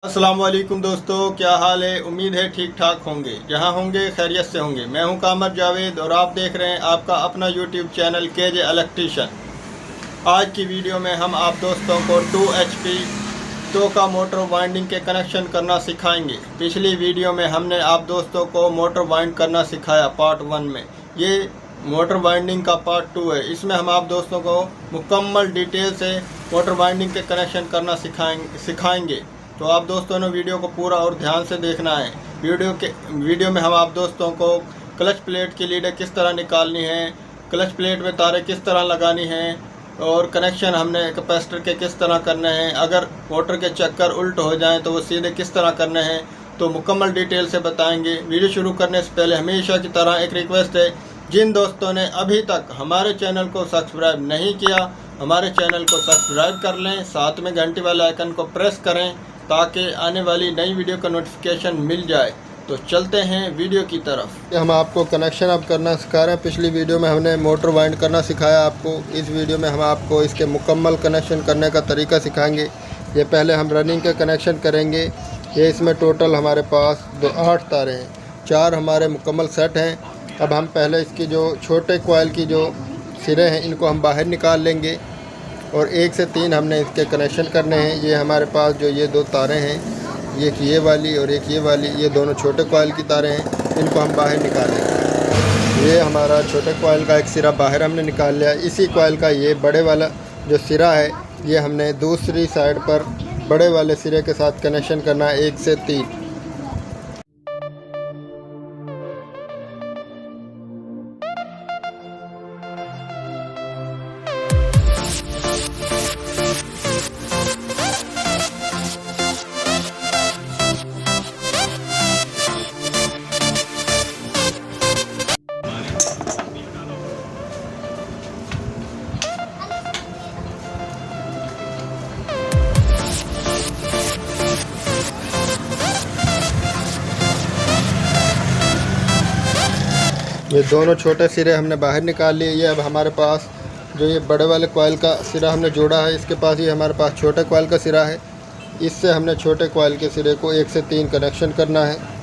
अस्सलाम वालेकुम दोस्तों, क्या हाल है। उम्मीद है ठीक ठाक होंगे, जहां होंगे खैरियत से होंगे। मैं हूं कामर जावेद और आप देख रहे हैं आपका अपना यूट्यूब चैनल केजे इलेक्ट्रीशियन। आज की वीडियो में हम आप दोस्तों को 2 HP तो का मोटर वाइंडिंग के कनेक्शन करना सिखाएंगे। पिछली वीडियो में हमने आप दोस्तों को मोटर वाइंड करना सिखाया पार्ट 1 में। ये मोटर वाइंडिंग का पार्ट 2 है। इसमें हम आप दोस्तों को मुकम्मल डिटेल से मोटर वाइंडिंग के कनेक्शन करना सिखाएंगे। तो आप दोस्तों ने वीडियो को पूरा और ध्यान से देखना है। वीडियो में हम आप दोस्तों को क्लच प्लेट की लीडें किस तरह निकालनी है, क्लच प्लेट में तारें किस तरह लगानी हैं और कनेक्शन हमने कैपेसिटर के किस तरह करने हैं, अगर मोटर के चक्कर उल्ट हो जाएं तो वो सीधे किस तरह करने हैं, तो मुकम्मल डिटेल से बताएंगे। वीडियो शुरू करने से पहले हमेशा की तरह एक रिक्वेस्ट है, जिन दोस्तों ने अभी तक हमारे चैनल को सब्सक्राइब नहीं किया, हमारे चैनल को सब्सक्राइब कर लें, साथ में घंटी वाले आइकन को प्रेस करें ताकि आने वाली नई वीडियो का नोटिफिकेशन मिल जाए। तो चलते हैं वीडियो की तरफ। हम आपको कनेक्शन अब करना सिखा रहे हैं। पिछली वीडियो में हमने मोटर वाइंड करना सिखाया आपको। इस वीडियो में हम आपको इसके मुकम्मल कनेक्शन करने का तरीका सिखाएंगे। ये पहले हम रनिंग के कनेक्शन करेंगे। ये इसमें टोटल हमारे पास 8 तारें हैं, 4 हमारे मुकम्मल सेट हैं। अब हम पहले इसकी जो छोटे कॉइल की जो सिरे हैं इनको हम बाहर निकाल लेंगे और 1 से 3 हमने इसके कनेक्शन करने हैं। ये हमारे पास जो ये 2 तारें हैं, एक ये वाली और एक ये वाली, ये दोनों छोटे कॉइल की तारें हैं, इनको हम बाहर निकालेंगे। ये हमारा छोटे कॉइल का एक सिरा बाहर हमने निकाल लिया। इसी कॉइल का ये बड़े वाला जो सिरा है ये हमने दूसरी साइड पर बड़े वाले सिरे के साथ कनेक्शन करना है 1 से 3। ये दोनों छोटे सिरे हमने बाहर निकाल लिए। ये अब हमारे पास जो ये बड़े वाले कॉइल का सिरा हमने जोड़ा है, इसके पास ये हमारे पास छोटे कॉइल का सिरा है। इससे हमने छोटे कॉइल के सिरे को 1 से 3 कनेक्शन करना है।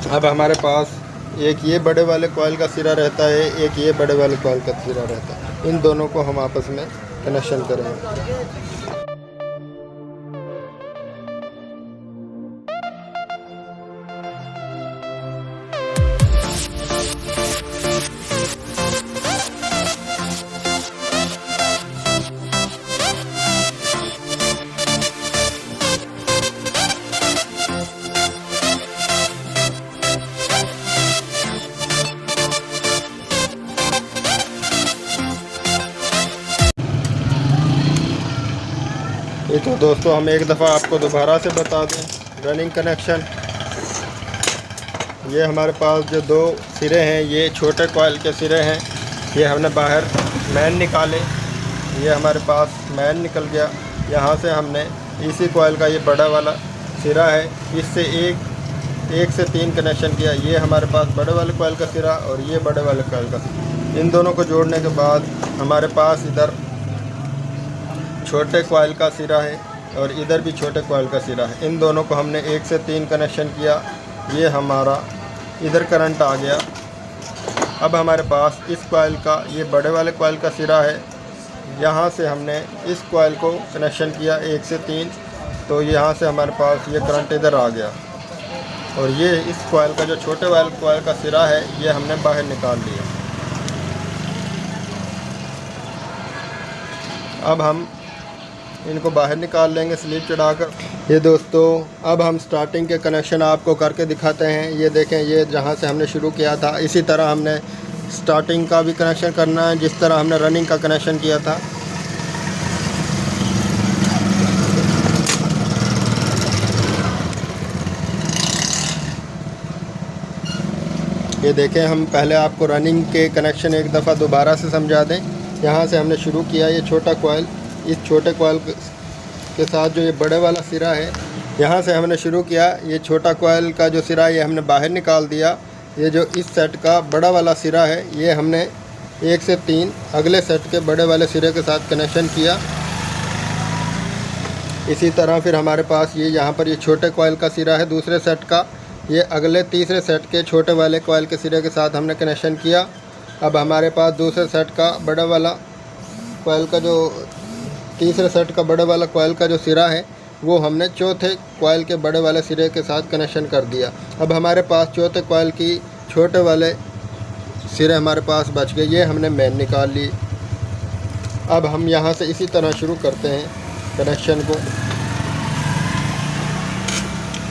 अब हमारे पास एक ये बड़े वाले कॉइल का सिरा रहता है, एक ये बड़े वाले कॉइल का सिरा रहता है। इन दोनों को हम आपस में कनेक्शन करेंगे। ये तो दोस्तों हम एक दफ़ा आपको दोबारा से बता दें रनिंग कनेक्शन। ये हमारे पास जो 2 सिरे हैं ये छोटे कॉइल के सिरे हैं। ये हमने बाहर मैन निकाले, ये हमारे पास मैन निकल गया। यहाँ से हमने इसी कॉइल का ये बड़ा वाला सिरा है, इससे 1 से 3 कनेक्शन किया। ये हमारे पास बड़े वाले कॉइल का सिरा और ये बड़े वाले कॉइल का सिरा। इन दोनों को जोड़ने के बाद हमारे पास इधर छोटे कॉइल का सिरा है और इधर भी छोटे कॉइल का सिरा है। इन दोनों को हमने 1 से 3 कनेक्शन किया। ये हमारा इधर करंट आ गया। अब हमारे पास इस कॉइल का ये बड़े वाले कॉइल का सिरा है, यहाँ से हमने इस कॉइल को कनेक्शन किया 1 से 3, तो यहाँ से हमारे पास ये करंट इधर आ गया। और ये इस कॉइल का जो छोटे वाले कॉइल का सिरा है ये हमने बाहर निकाल लिया। अब हम इनको बाहर निकाल लेंगे स्लीप चढ़ाकर। ये दोस्तों अब हम स्टार्टिंग के कनेक्शन आपको करके दिखाते हैं। ये देखें, ये जहाँ से हमने शुरू किया था इसी तरह हमने स्टार्टिंग का भी कनेक्शन करना है, जिस तरह हमने रनिंग का कनेक्शन किया था। ये देखें, हम पहले आपको रनिंग के कनेक्शन एक दफ़ा दोबारा से समझा दें। यहाँ से हमने शुरू किया, ये छोटा कॉइल, इस छोटे कॉइल के साथ जो ये बड़े वाला सिरा है, यहाँ से हमने शुरू किया। ये छोटा कॉइल का जो सिरा है ये हमने बाहर निकाल दिया। ये जो इस सेट का बड़ा वाला सिरा है ये हमने 1 से 3 अगले सेट के बड़े वाले सिरे के साथ कनेक्शन किया। इसी तरह फिर हमारे पास ये यहाँ पर ये छोटे कॉइल का सिरा है दूसरे सेट का, ये अगले तीसरे सेट के छोटे वाले कॉइल के सिरे के साथ हमने कनेक्शन किया। अब हमारे पास दूसरे सेट का बड़ा वाला कॉइल का जो तीसरे सेट का बड़े वाला कॉइल का जो सिरा है वो हमने चौथे कॉइल के बड़े वाले सिरे के साथ कनेक्शन कर दिया। अब हमारे पास चौथे कॉइल की छोटे वाले सिरे हमारे पास बच गए, ये हमने मेन निकाल ली। अब हम यहाँ से इसी तरह शुरू करते हैं कनेक्शन को।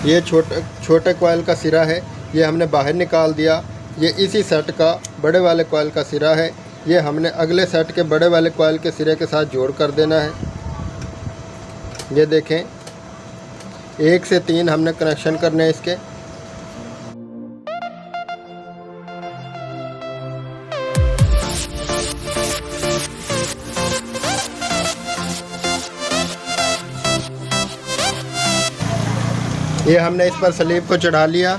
ये छोटे कॉइल का सिरा है ये हमने बाहर निकाल दिया। ये इसी सेट का बड़े वाले कॉइल का सिरा है, ये हमने अगले सेट के बड़े वाले कॉइल के सिरे के साथ जोड़ कर देना है। ये देखें, 1 से 3 हमने कनेक्शन करने हैं इसके। ये हमने इस पर स्लीव को चढ़ा लिया।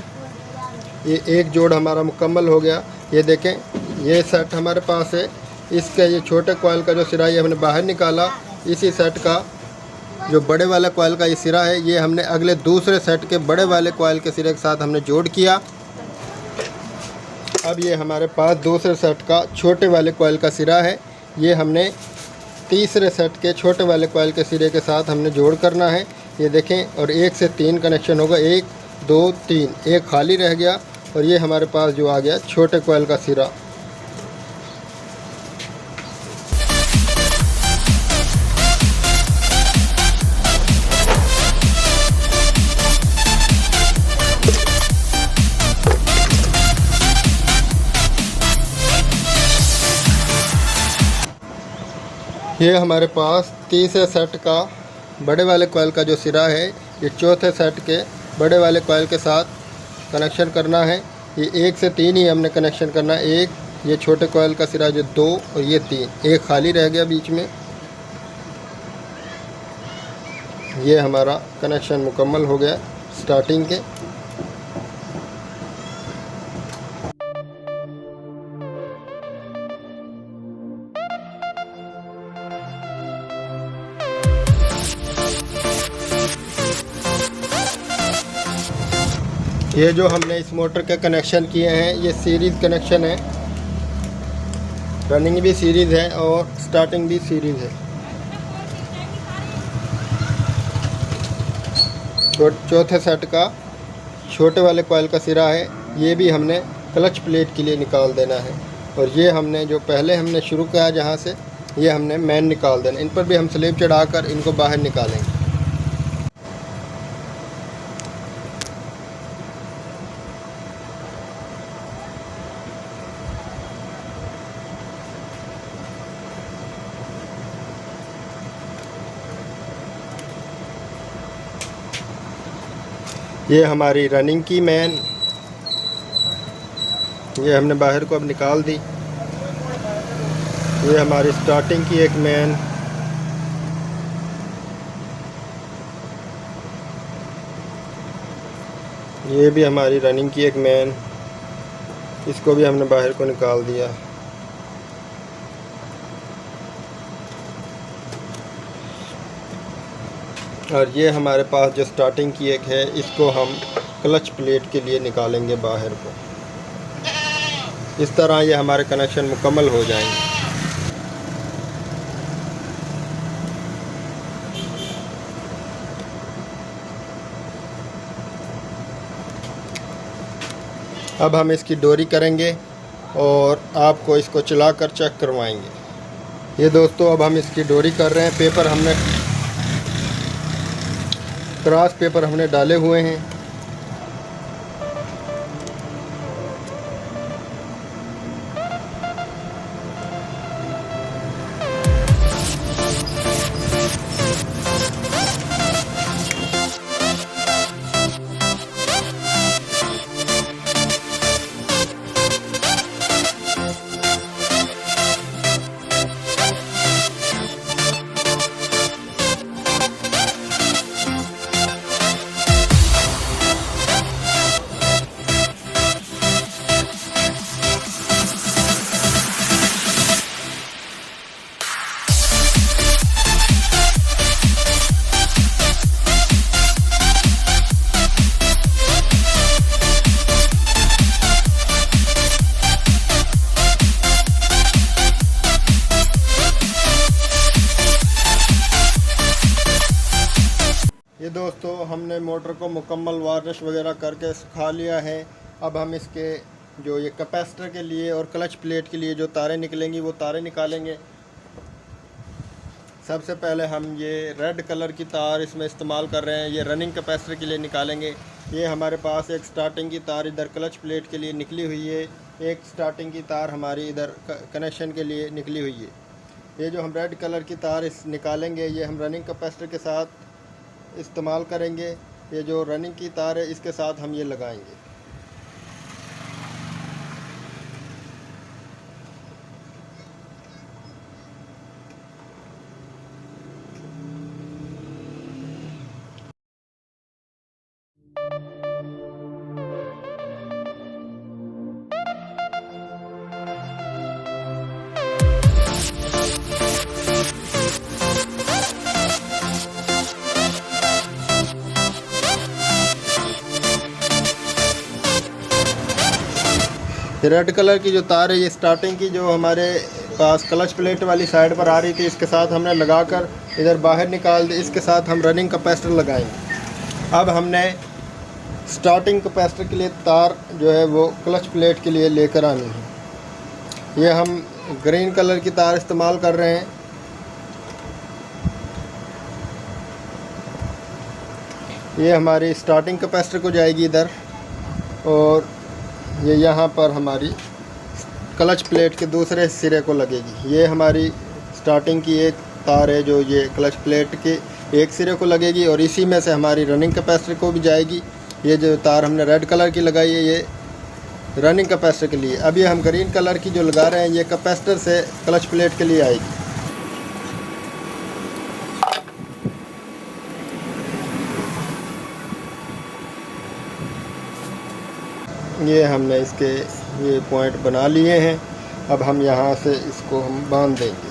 ये एक जोड़ हमारा मुकम्मल हो गया। ये देखें, ये सेट हमारे पास है। इसके ये छोटे कॉइल का जो सिरा ये हमने बाहर निकाला। इसी सेट का जो बड़े वाले कॉइल का ये सिरा है ये हमने अगले दूसरे सेट के बड़े वाले कॉइल के सिरे के साथ हमने जोड़ किया। अब ये हमारे पास दूसरे सेट का छोटे वाले कॉइल का सिरा है, ये हमने तीसरे सेट के छोटे वाले कॉइल के सिरे के साथ हमने जोड़ करना है। ये देखें, और 1 से 3 कनेक्शन होगा, 1 2 3, एक खाली रह गया और ये हमारे पास जो आ गया छोटे कॉइल का सिरा। ये हमारे पास तीसरे सेट का बड़े वाले कॉइल का जो सिरा है ये चौथे सेट के बड़े वाले कॉइल के साथ कनेक्शन करना है। ये 1 से 3 ही हमने कनेक्शन करना है। 1 ये छोटे कॉइल का सिरा जो 2 और ये 3, एक खाली रह गया बीच में। ये हमारा कनेक्शन मुकम्मल हो गया स्टार्टिंग के। ये जो हमने इस मोटर के कनेक्शन किए हैं ये सीरीज़ कनेक्शन है, रनिंग भी सीरीज़ है और स्टार्टिंग भी सीरीज़ है। चौथे सेट का छोटे वाले कॉइल का सिरा है, ये भी हमने क्लच प्लेट के लिए निकाल देना है। और ये हमने जो पहले हमने शुरू किया जहाँ से, ये हमने मेन निकाल देना। इन पर भी हम स्लीव चढ़ाकर इनको बाहर निकालेंगे। ये हमारी रनिंग की मेन, ये हमने बाहर को अब निकाल दी। ये हमारी स्टार्टिंग की एक मेन, ये भी हमारी रनिंग की एक मेन, इसको भी हमने बाहर को निकाल दिया। और ये हमारे पास जो स्टार्टिंग की एक है, इसको हम क्लच प्लेट के लिए निकालेंगे बाहर को। इस तरह ये हमारे कनेक्शन मुकम्मल हो जाएंगे। अब हम इसकी डोरी करेंगे और आपको इसको चलाकर चेक करवाएंगे। ये दोस्तों, अब हम इसकी डोरी कर रहे हैं। पेपर हमने क्रॉस पेपर हमने डाले हुए हैं। हमने मोटर को मुकम्मल वार्निश वगैरह करके सुखा लिया है। अब हम इसके जो ये कैपेसिटर के लिए और क्लच प्लेट के लिए जो तारें निकलेंगी वो तारें निकालेंगे। सबसे पहले हम ये रेड कलर की तार इसमें इस्तेमाल कर रहे हैं, ये रनिंग कैपेसिटर के लिए निकालेंगे। ये हमारे पास एक स्टार्टिंग की तार इधर क्लच प्लेट के लिए निकली हुई है, एक स्टार्टिंग की तार हमारी इधर कनेक्शन के लिए निकली हुई है। ये जो हम रेड कलर की तार इस निकालेंगे ये हम रनिंग कैपेसिटर के साथ इस्तेमाल करेंगे। ये जो रनिंग की तार है इसके साथ हम ये लगाएंगे। रेड कलर की जो तार है ये स्टार्टिंग की जो हमारे पास क्लच प्लेट वाली साइड पर आ रही थी, इसके साथ हमने लगाकर इधर बाहर निकाल दी। इसके साथ हम रनिंग कैपेसिटर लगाएंगे। अब हमने स्टार्टिंग कैपेसिटर के लिए तार जो है वो क्लच प्लेट के लिए लेकर आनी है। ये हम ग्रीन कलर की तार इस्तेमाल कर रहे हैं। ये हमारी स्टार्टिंग कैपेसिटर को जाएगी इधर, और ये यहाँ पर हमारी क्लच प्लेट के दूसरे सिरे को लगेगी। ये हमारी स्टार्टिंग की एक तार है जो ये क्लच प्लेट के एक सिरे को लगेगी, और इसी में से हमारी रनिंग कैपेसिटर को भी जाएगी। ये जो तार हमने रेड कलर की लगाई है ये रनिंग कैपेसिटर के लिए। अभी हम ग्रीन कलर की जो लगा रहे हैं ये कैपेसिटर से क्लच प्लेट के लिए आएगी। ये हमने इसके ये पॉइंट बना लिए हैं। अब हम यहाँ से इसको हम बांध देंगे।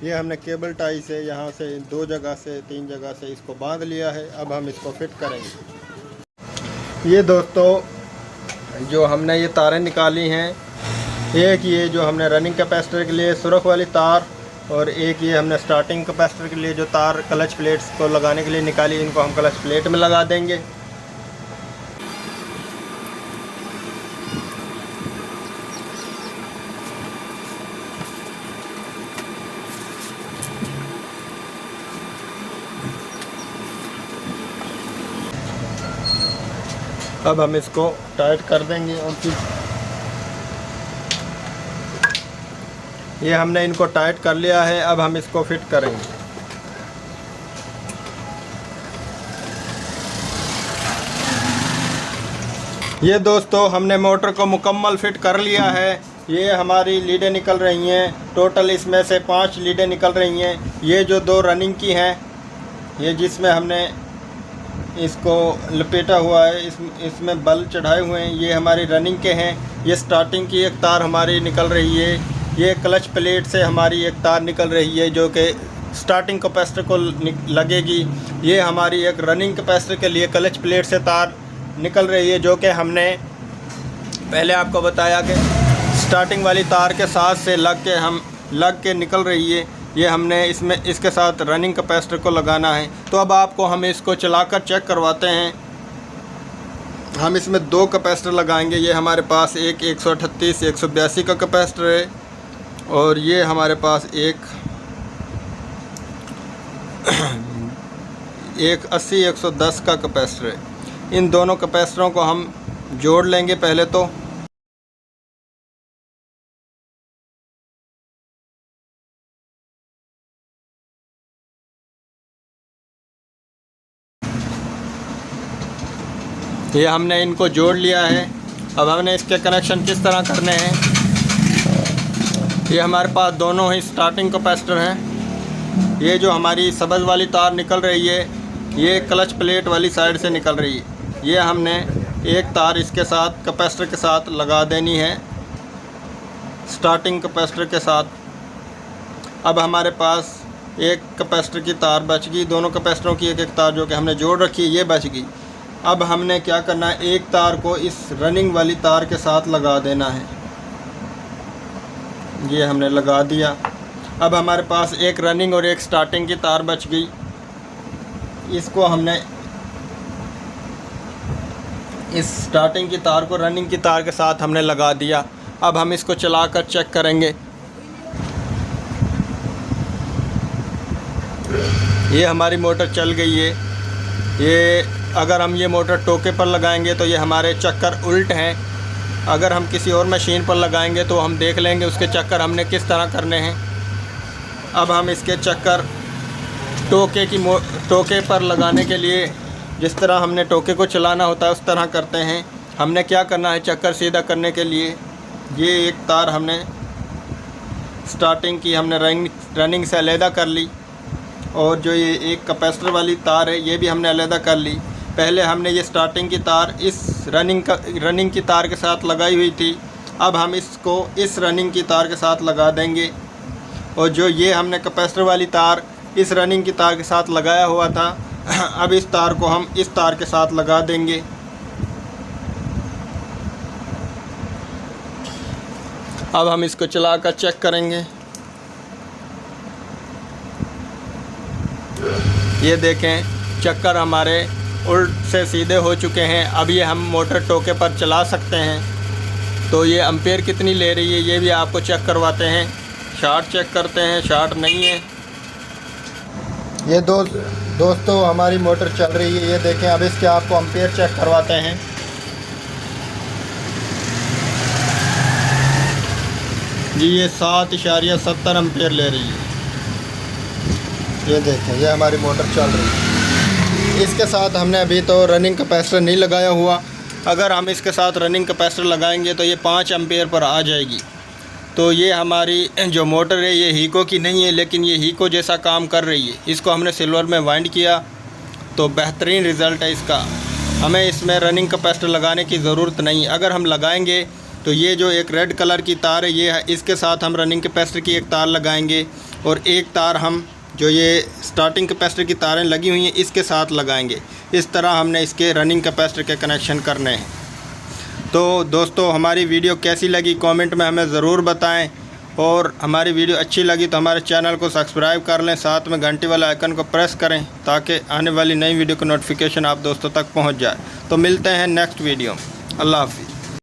ये हमने केबल टाई से यहाँ से 2 जगह से 3 जगह से इसको बांध लिया है। अब हम इसको फिट करेंगे। ये दोस्तों जो हमने ये तारें निकाली हैं, एक ये जो हमने रनिंग कैपेसिटर के लिए सुरख वाली तार, और एक ये हमने स्टार्टिंग कैपेसिटर के लिए जो तार क्लच प्लेट्स को लगाने के लिए निकाली, इनको हम क्लच प्लेट में लगा देंगे। अब हम इसको टाइट कर देंगे, और फिर ये हमने इनको टाइट कर लिया है। अब हम इसको फिट करेंगे। ये दोस्तों हमने मोटर को मुकम्मल फिट कर लिया है। ये हमारी लीडें निकल रही हैं, टोटल इसमें से 5 लीडें निकल रही हैं। ये जो 2 रनिंग की हैं, ये जिसमें हमने इसको लपेटा हुआ है, इसमें बल्ब चढ़ाए हुए हैं, ये हमारी रनिंग के हैं। ये स्टार्टिंग की एक तार हमारी निकल रही है। ये क्लच प्लेट से हमारी एक तार निकल रही है जो कि स्टार्टिंग कैपेसिटर को लगेगी। ये हमारी एक रनिंग कैपेसिटर के लिए क्लच प्लेट से तार निकल रही है, जो कि हमने पहले आपको बताया कि स्टार्टिंग वाली तार के साथ से लग के निकल रही है। ये हमने इसके साथ रनिंग कैपेसिटर को लगाना है। तो अब आपको हम इसको चलाकर चेक करवाते हैं। हम इसमें 2 कैपेसिटर लगाएंगे। ये हमारे पास एक 138 182 का कैपेसिटर है, और ये हमारे पास एक 80 110 का कैपेसिटर है। इन दोनों कैपेसिटरों को हम जोड़ लेंगे पहले तो। ये हमने इनको जोड़ लिया है। अब हमने इसके कनेक्शन किस तरह करने हैं। ये हमारे पास दोनों ही स्टार्टिंग कैपेसिटर हैं। ये जो हमारी सब्ज़ वाली तार निकल रही है ये क्लच प्लेट वाली साइड से निकल रही है। ये हमने एक तार इसके साथ कैपेसिटर के साथ लगा देनी है, स्टार्टिंग कैपेसिटर के साथ। अब हमारे पास एक कैपेसिटर की तार बच गई, दोनों कैपेसिटरों की एक एक तार जो कि हमने जोड़ रखी है ये बच गई। अब हमने क्या करना है, एक तार को इस रनिंग वाली तार के साथ लगा देना है। ये हमने लगा दिया। अब हमारे पास एक रनिंग और एक स्टार्टिंग की तार बच गई। इसको हमने इस स्टार्टिंग की तार को रनिंग की तार के साथ हमने लगा दिया। अब हम इसको चलाकर चेक करेंगे। ये हमारी मोटर चल गई है। ये अगर हम ये मोटर टोके पर लगाएंगे तो ये हमारे चक्कर उल्ट हैं। अगर हम किसी और मशीन पर लगाएंगे तो हम देख लेंगे उसके चक्कर हमने किस तरह करने हैं। अब हम इसके चक्कर टोके पर लगाने के लिए जिस तरह हमने टोके को चलाना होता है उस तरह करते हैं। हमने क्या करना है, चक्कर सीधा करने के लिए ये एक तार हमने स्टार्टिंग की हमने रनिंग से अलहदा कर ली, और जो ये एक कैपेसिटर वाली तार है ये भी हमने अलहदा कर ली। पहले हमने ये स्टार्टिंग की तार इस रनिंग की तार के साथ लगाई हुई थी। अब हम इसको इस रनिंग की तार के साथ लगा देंगे, और जो ये हमने कैपेसिटर वाली तार इस रनिंग की तार के साथ लगाया हुआ था, अब इस तार को हम इस तार के साथ लगा देंगे। अब हम इसको चलाकर चेक करेंगे। ये देखें, चक्कर हमारे उल्ट से सीधे हो चुके हैं। अब ये हम मोटर टोके पर चला सकते हैं। तो ये एम्पेयर कितनी ले रही है ये भी आपको चेक करवाते हैं। शार्ट चेक करते हैं, शार्ट नहीं है। ये दोस्तों हमारी मोटर चल रही है, ये देखें। अब इसके आपको एम्पेयर चेक करवाते हैं। जी ये 7.70 एम्पेयर ले रही है। ये देखें, ये हमारी मोटर चल रही है। इसके साथ हमने अभी तो रनिंग कैपेसिटर नहीं लगाया हुआ। अगर हम इसके साथ रनिंग कैपेसिटर लगाएंगे तो ये 5 एम्पेयर पर आ जाएगी। तो ये हमारी जो मोटर है ये हीको की नहीं है, लेकिन ये हीको जैसा काम कर रही है। इसको हमने सिल्वर में वाइंड किया तो बेहतरीन रिज़ल्ट है इसका। हमें इसमें रनिंग कैपेसिटर लगाने की ज़रूरत नहीं। अगर हम लगाएंगे तो ये जो एक रेड कलर की तार है ये है, इसके साथ हम रनिंग कैपेसिटर की एक तार लगाएंगे, और एक तार हम जो ये स्टार्टिंग कैपेसिटर की तारें लगी हुई हैं इसके साथ लगाएंगे। इस तरह हमने इसके रनिंग कैपेसिटर के कनेक्शन करने हैं। तो दोस्तों हमारी वीडियो कैसी लगी कमेंट में हमें ज़रूर बताएं, और हमारी वीडियो अच्छी लगी तो हमारे चैनल को सब्सक्राइब कर लें, साथ में घंटी वाला आइकन को प्रेस करें ताकि आने वाली नई वीडियो का नोटिफिकेशन आप दोस्तों तक पहुंच जाए। तो मिलते हैं नेक्स्ट वीडियो। अल्लाह हाफिज़।